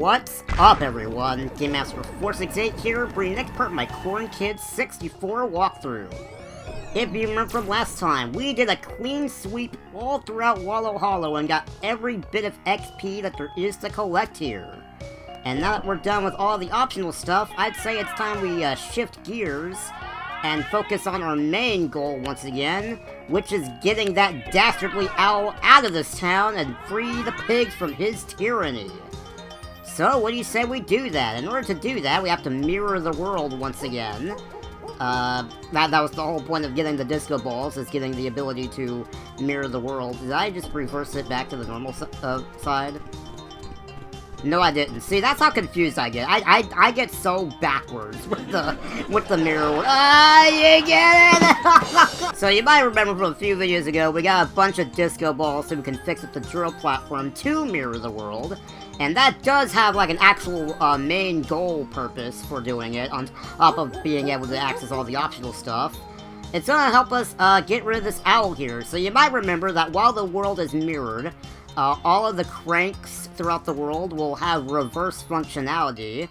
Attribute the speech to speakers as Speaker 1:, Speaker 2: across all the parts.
Speaker 1: What's up, everyone? Game Master 468 here, bringing the next part of my Kidz 64 walkthrough. If you remember from last time, we did a clean sweep all throughout Wallow Hollow and got every bit of XP that there is to collect here. And now that we're done with all the optional stuff, I'd say it's time we shift gears and focus on our main goal once again, which is getting that dastardly owl out of this town and free the pigs from his tyranny. So, what do you say we do that? In order to do that, we have to mirror the world once again. That was the whole point of getting the disco balls, is getting the ability to mirror the world. Did I just reverse it back to the normal side? No, I didn't. See, that's how confused I get. I get so backwards with the mirror. You get it? So you might remember from a few videos ago, we got a bunch of disco balls so we can fix up the drill platform to mirror the world. And that does have, like, an actual main goal purpose for doing it, on top of being able to access all the optional stuff. It's gonna help us get rid of this owl here. So you might remember that while the world is mirrored, all of the cranks throughout the world will have reverse functionality.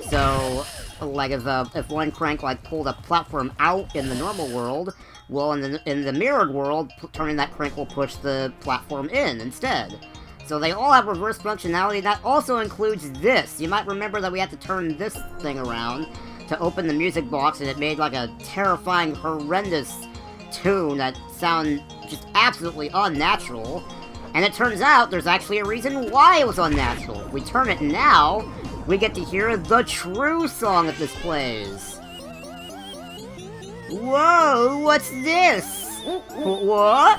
Speaker 1: So, like, if one crank, like, pulled a platform out in the normal world, well, in the mirrored world, turning that crank will push the platform in instead. So they all have reverse functionality. That also includes this. You might remember that we had to turn this thing around to open the music box, and it made like a terrifying, horrendous tune that sounded just absolutely unnatural. And it turns out there's actually a reason why it was unnatural. If we turn it now, we get to hear the true song that this plays. Whoa, what's this? What?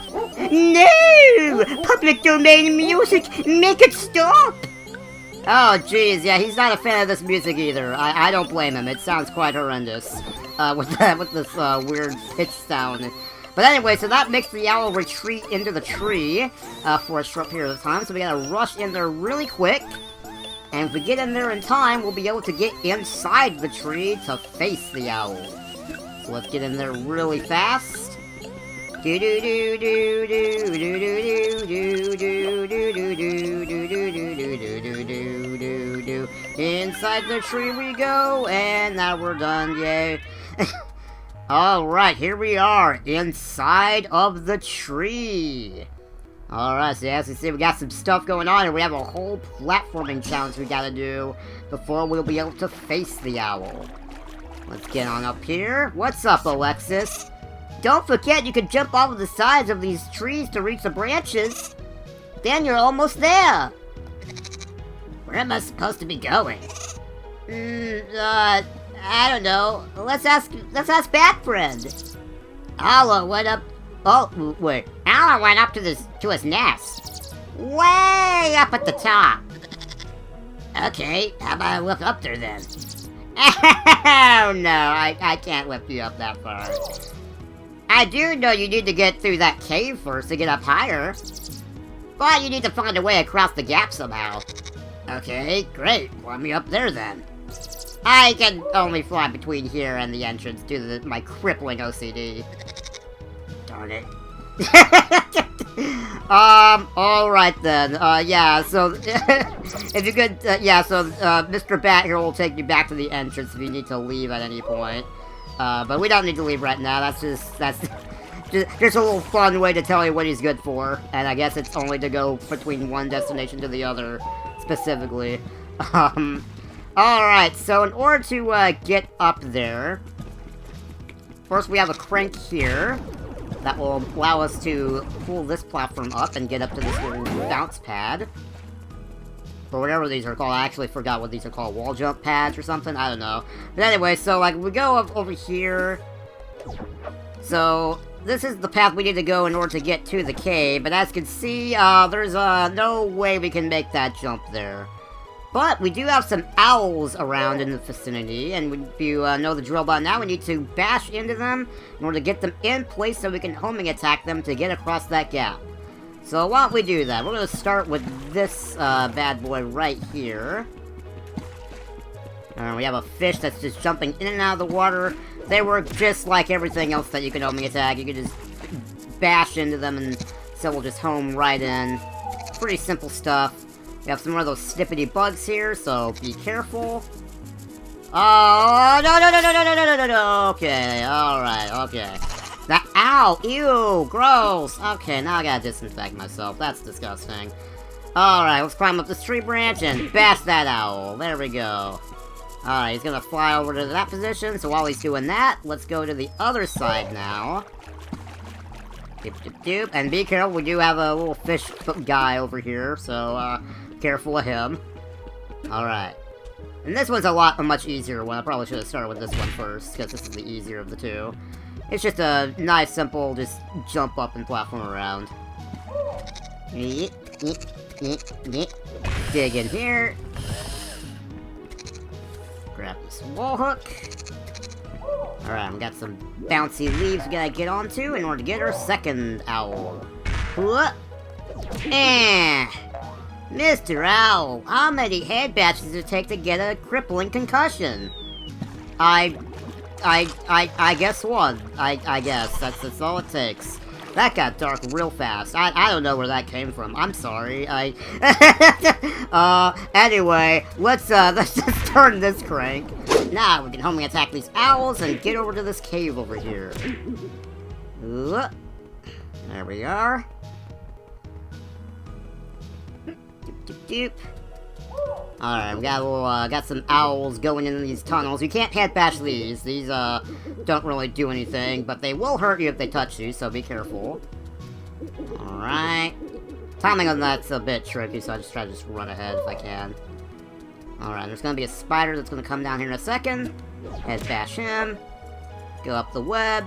Speaker 1: No! Public domain music! Make it stop! Oh, jeez, yeah, he's not a fan of this music either. I don't blame him. It sounds quite horrendous. With this weird pitch sound. But anyway, so that makes the owl retreat into the tree for a short period of time. So we gotta rush in there really quick. And if we get in there in time, we'll be able to get inside the tree to face the owl. So let's get in there really fast. Inside the tree we go, and now we're done, yay. Alright, here we are, inside of the tree. Alright, so as you see, we got some stuff going on, and we have a whole platforming challenge we gotta do before we'll be able to face the owl. Let's get on up here. What's up, Alexis? Don't forget you can jump off of the sides of these trees to reach the branches. Then you're almost there. Where am I supposed to be going? I don't know. Let's ask Bat Friend. Allo went up. Oh, wait. Allo went up to his nest. Way up at the top. Okay, how about I look up there then? Oh no, I can't lift you up that far. I do know you need to get through that cave first to get up higher. But you need to find a way across the gap somehow. Okay, great. Let me up there then. I can only fly between here and the entrance due to my crippling OCD. Darn it. Alright then. Yeah, so, if you could, Mr. Bat here will take you back to the entrance if you need to leave at any point. But we don't need to leave right now. That's just a little fun way to tell you what he's good for. And I guess it's only to go between one destination to the other, specifically. Alright, so in order to, get up there, first we have a crank here that will allow us to pull this platform up and get up to this little bounce pad. Or whatever these are called. I actually forgot what these are called. Wall jump pads or something? I don't know. But anyway, so, like, we go up over here. So, this is the path we need to go in order to get to the cave. But as you can see, there's no way we can make that jump there. But we do have some owls around in the vicinity. And if you know the drill by now, we need to bash into them in order to get them in place so we can homing attack them to get across that gap. So why don't we do that? We're going to start with this bad boy right here. We have a fish that's just jumping in and out of the water. They work just like everything else that you can homing attack. You can just bash into them and so we'll just home right in. Pretty simple stuff. We have some more of those snippety bugs here, so be careful. Oh, no. Okay, alright, okay. That, ow, ew, gross. Okay, now I gotta disinfect myself. That's disgusting. Alright, let's climb up this tree branch and bash that owl. There we go. Alright, he's gonna fly over to that position, so while he's doing that, let's go to the other side now. Doop. And be careful, we do have a little fish guy over here, so, careful of him. Alright. And this one's a much easier one. I probably should have started with this one first, because this is the easier of the two. It's just a nice, simple, just jump up and platform around. Dig in here. Grab this wall hook. Alright, we got some bouncy leaves we gotta get onto in order to get our second owl. Mr. Owl, how many head bashes does it take to get a crippling concussion? I guess one. I guess. That's all it takes. That got dark real fast. I don't know where that came from. I'm sorry. Anyway, let's just turn this crank. Now we can homing attack these owls and get over to this cave over here. There we are. Alright, we got a little, got some owls going into these tunnels. You can't head bash these. These, don't really do anything, but they will hurt you if they touch you, so be careful. Alright. Timing on that's a bit tricky, so I just try to run ahead if I can. Alright, there's gonna be a spider that's gonna come down here in a second. Head bash him. Go up the web.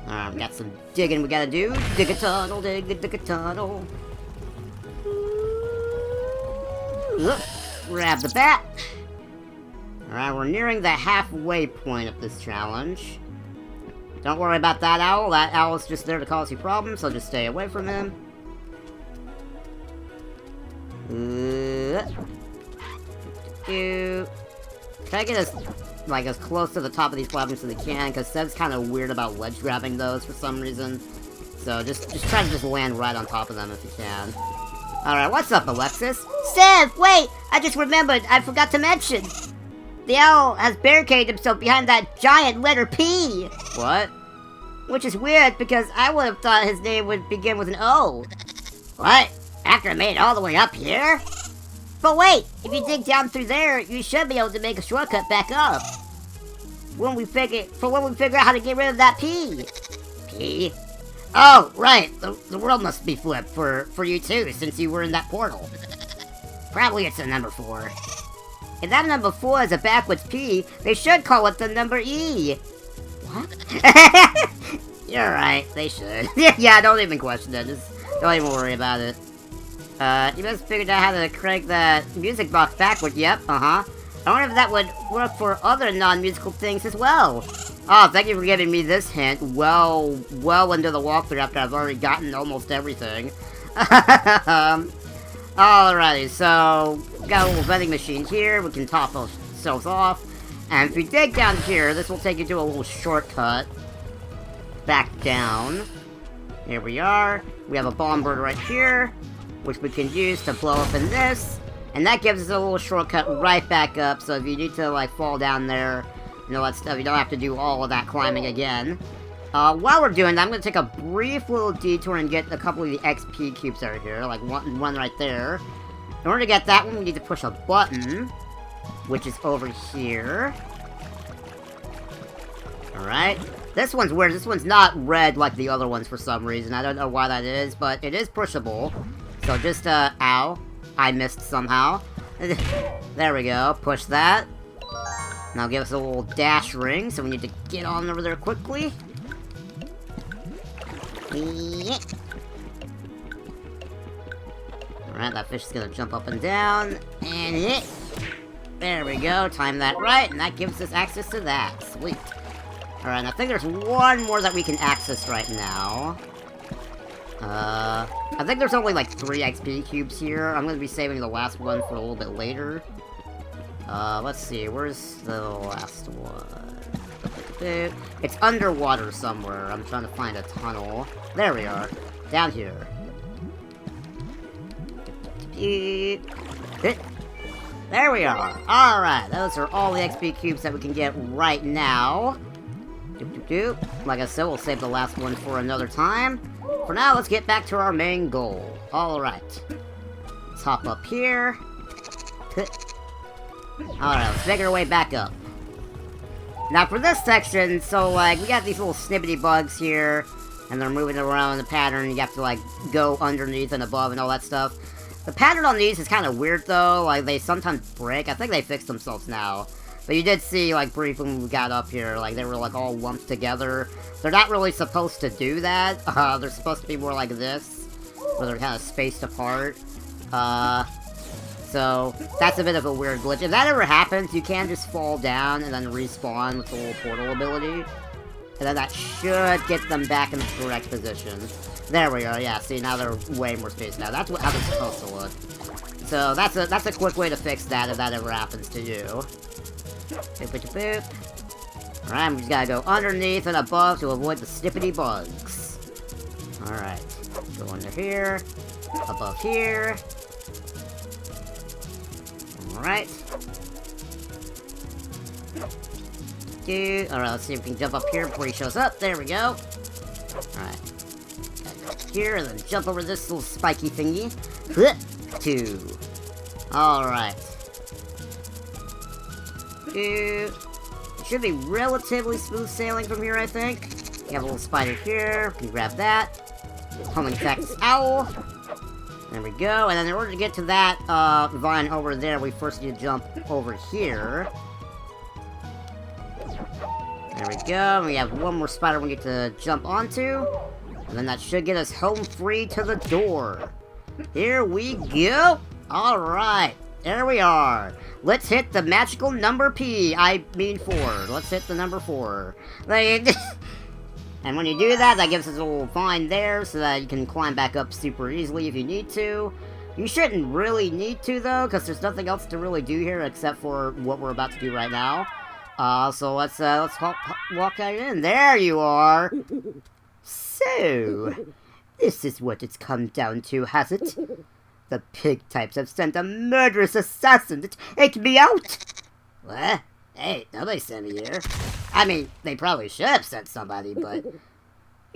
Speaker 1: Alright, we got some digging we gotta do. Dig a tunnel, dig a tunnel. Grab the bat. Alright, we're nearing the halfway point of this challenge. Don't worry about that owl. That owl's just there to cause you problems, so just stay away from him. Try to get as close to the top of these platforms as we can, because Seb's kind of weird about ledge grabbing those for some reason. So just try to land right on top of them if you can. Alright, what's up, Alexis?
Speaker 2: Seb, wait! I just remembered, I forgot to mention. The owl has barricaded himself behind that giant letter P.
Speaker 1: What?
Speaker 2: Which is weird, because I would have thought his name would begin with an O. What? After I made it all the way up here? But wait, if you dig down through there, you should be able to make a shortcut back up. When we figure out how to get rid of that P. P? Oh, right. The world must be flipped for you too, since you were in that portal. Probably it's a number 4. If that number 4 is a backwards P, they should call it the number E. What?
Speaker 1: You're right, they should. Yeah, don't even question it. Just don't even worry about it. You must have figured out how to crank that music box backward. Yep, I wonder if that would work for other non-musical things as well. Oh, thank you for giving me this hint well into the walkthrough after I've already gotten almost everything. Alrighty, so, got a little vending machine here, we can top ourselves off. And if we dig down here, this will take you to a little shortcut. Back down. Here we are. We have a bomb bird right here, which we can use to blow up in this. And that gives us a little shortcut right back up, so if you need to, like, fall down there, and all that stuff, you don't have to do all of that climbing again. While we're doing that, I'm going to take a brief little detour and get a couple of the XP cubes out here, like one right there. In order to get that one, we need to push a button, which is over here. Alright. This one's weird. This one's not red like the other ones for some reason. I don't know why that is, but it is pushable. So just, ow. I missed somehow. There we go. Push that. Now give us a little dash ring, so we need to get on over there quickly. Alright, that fish is gonna jump up and down, and hit. There we go, time that right, and that gives us access to that. Sweet. Alright, I think there's one more that we can access right now. I think there's only like 3 XP cubes here. I'm gonna be saving the last one for a little bit later. Let's see, where's the last one? It's underwater somewhere. I'm trying to find a tunnel. There we are. Down here. There we are. Alright, those are all the XP cubes that we can get right now. Like I said, we'll save the last one for another time. For now, let's get back to our main goal. Alright. Let's hop up here. Alright, let's make our way back up. Now for this section, so like, we got these little snippety bugs here, and they're moving around in the pattern, you have to like, go underneath and above and all that stuff. The pattern on these is kind of weird though, like, they sometimes break. I think they fixed themselves now. But you did see, like, briefly when we got up here, like, they were, like, all lumped together. They're not really supposed to do that. They're supposed to be more like this, where they're kind of spaced apart. So, that's a bit of a weird glitch. If that ever happens, you can just fall down and then respawn with the little portal ability. And then that should get them back in the correct position. There we go, yeah, see, now they're way more spaced out. That's how they're supposed to look. So, that's a quick way to fix that if that ever happens to you. Boop, boop, boop. Alright, we just gotta go underneath and above to avoid the snippety bugs. Alright, go under here, above here. Alright. Alright, let's see if we can jump up here before he shows up. There we go. Alright. Go here and then jump over this little spiky thingy. Two. Alright. It should be relatively smooth sailing from here, I think. You have a little spider here. We can grab that. Homing Cactus Owl. There we go. And then in order to get to that vine over there, we first need to jump over here. There we go. We have one more spider we need to jump onto. And then that should get us home free to the door. Here we go. Alright. There we are. Let's hit the magical number P. I mean 4. Let's hit the number 4. And when you do that, that gives us a little vine there so that you can climb back up super easily if you need to. You shouldn't really need to, though, because there's nothing else to really do here except for what we're about to do right now. So let's walk out in. There you are. So, this is what it's come down to, has it? The pig types have sent a murderous assassin to take me out! What? Hey, nobody sent me here. I mean, they probably should have sent somebody, but...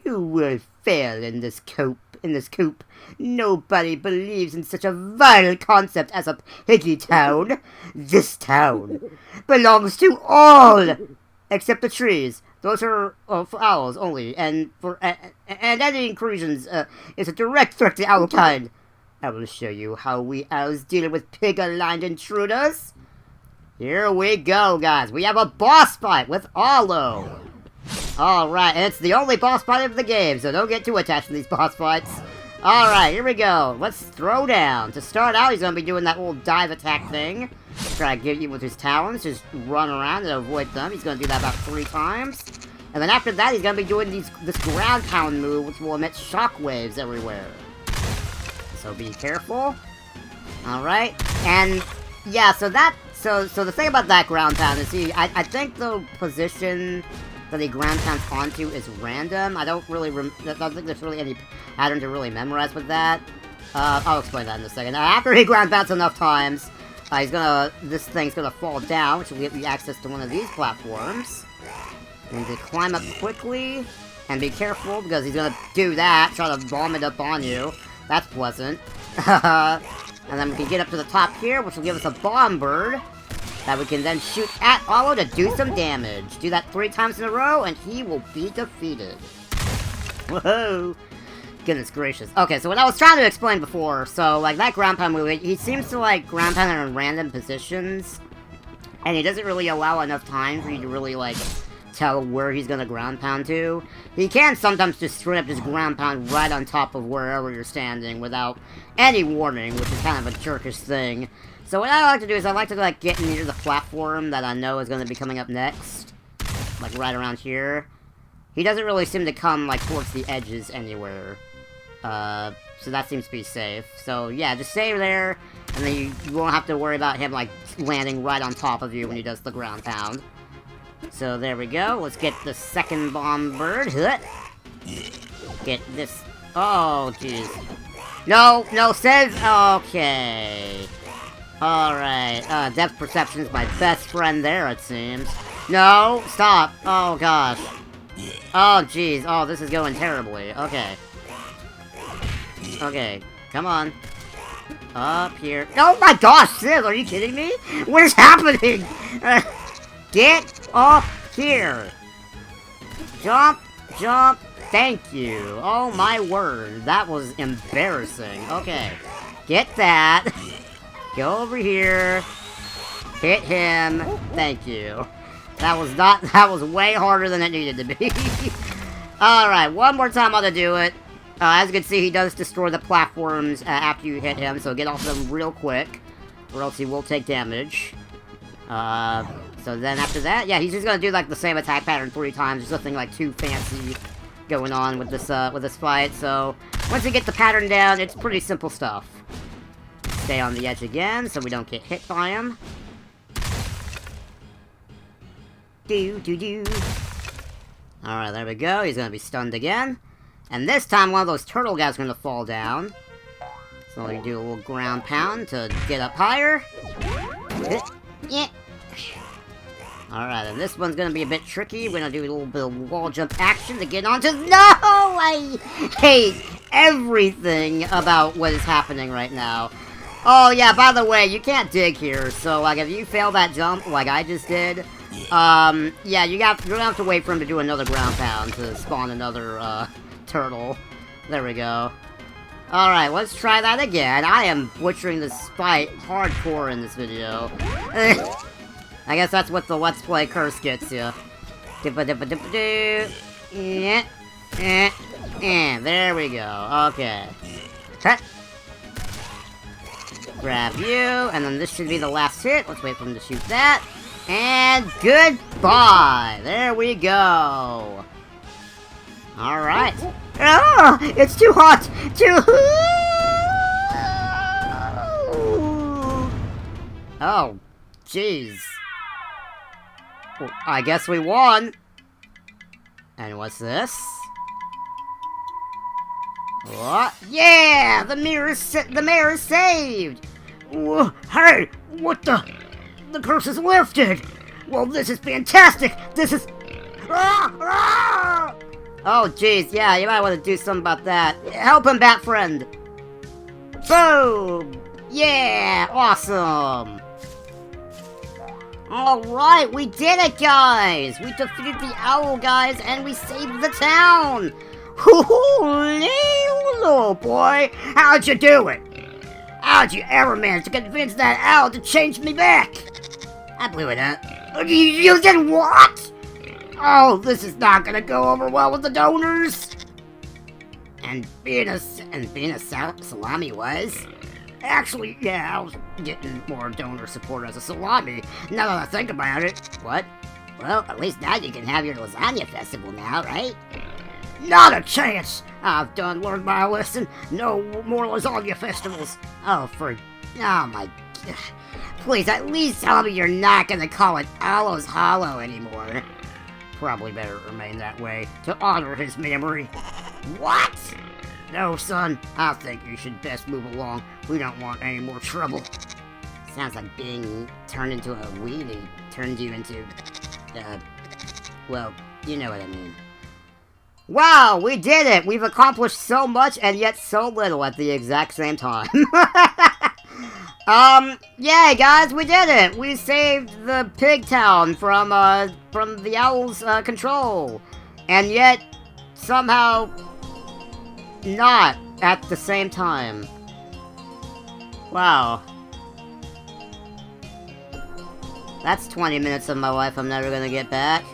Speaker 1: You will fail in this coop. Nobody believes in such a vile concept as a piggy town. This town belongs to all! Except the trees. Those are for owls only, and any incursions is a direct threat to owl kind. I will show you how we owls deal with pig-aligned intruders. Here we go, guys. We have a boss fight with Arlo. Alright, and it's the only boss fight of the game, so don't get too attached to these boss fights. Alright, here we go. Let's throw down. To start out, he's going to be doing that little dive attack thing. Try to get you with his talons, just run around and avoid them. He's going to do that about 3 times. And then after that, he's going to be doing this ground pound move, which will emit shockwaves everywhere. So be careful. Alright. And yeah, so the thing about that ground pound is I think the position that he ground pounds onto is random. I don't think there's really any pattern to really memorize with that. I'll explain that in a second. After he ground pounds enough times, this thing's gonna fall down, which will give you access to one of these platforms. You need to climb up quickly and be careful because he's gonna do that, try to bomb it up on you. That's pleasant. And then we can get up to the top here, which will give us a bomb bird that we can then shoot at Arlo to do some damage. Do that 3 times in a row, and he will be defeated. Whoa! Goodness gracious. Okay, so what I was trying to explain before, so, like, that ground pound move, he seems to, like, ground pound in random positions, and he doesn't really allow enough time for you to really, like, tell where he's gonna ground pound to. He can sometimes just straight up just ground pound right on top of wherever you're standing without any warning, which is kind of a jerkish thing. So what I like to do is I like to like get near the platform that I know is going to be coming up next. Like right around here. He doesn't really seem to come like towards the edges anywhere. So that seems to be safe. So yeah, just stay there, and then you won't have to worry about him like landing right on top of you when he does the ground pound. So there we go. Let's get the second bomb bird. Get this. Oh, jeez. No, no, says... Okay. Alright, depth perception is my best friend there, it seems. No, stop. Oh, gosh. Oh, jeez. Oh, this is going terribly. Okay. Okay, come on. Up here. Oh my gosh, Sid, are you kidding me? What is happening? Get up here. Jump, jump. Thank you. Oh my word, that was embarrassing. Okay, get that. Go over here. Hit him. Thank you. That was way harder than it needed to be. Alright, one more time I'm gonna do it. As you can see, he does destroy the platforms after you hit him, so get off them real quick, or else he will take damage. So then after that, yeah, he's just gonna do like the same attack pattern 3 times. There's nothing like too fancy going on with this fight. So once you get the pattern down, it's pretty simple stuff. Stay on the edge again, so we don't get hit by him. Alright, there we go. He's gonna be stunned again. And this time, one of those turtle guys is gonna fall down. So we do a little ground pound to get up higher. Yeah. Alright, and this one's gonna be a bit tricky. We're gonna do a little bit of wall jump action to get onto... No! I hate everything about what is happening right now. Oh, yeah, by the way, you can't dig here. So, like, if you fail that jump, like I just did... yeah, you're gonna have to wait for him to do another ground pound to spawn another, turtle. There we go. Alright, let's try that again. I am butchering this fight hardcore in this video. I guess that's what the Let's Play curse gets you. Yeah. There we go. Okay. Grab you, and then this should be the last hit. Let's wait for him to shoot that. And goodbye! There we go! Alright. Ah! It's too hot! Oh, jeez. Well, I guess we won. And what's this? What? Yeah! The mayor is saved! Hey! What the? The curse is lifted! Well, this is fantastic! This is... Oh, jeez, yeah, you might want to do something about that. Help him, Bat Friend! Boom! Yeah! Awesome! Alright, we did it, guys! We defeated the owl guys, and we saved the town! Holy little boy! How'd you do it? How'd you ever manage to convince that owl to change me back? I blew it up. You did what? Oh, this is not gonna go over well with the donors. And being a salami was. Actually, yeah, I was getting more donor support as a salami. Now that I think about it. What? Well, at least now you can have your lasagna festival now, right? Not a chance! I've learned my lesson. No more lasagna festivals. Oh my... Please, at least tell me you're not gonna call it Aloe's Hollow anymore. Probably better remain that way, to honor his memory. What? No, son. I think you should best move along. We don't want any more trouble. Sounds like being turned into a weenie turned you into... well, you know what I mean. Wow, we did it! We've accomplished so much and yet so little at the exact same time. Yeah, guys, we did it! We saved the pig town from the owl's, control. And yet, somehow, not at the same time. Wow. That's 20 minutes of my life I'm never gonna get back.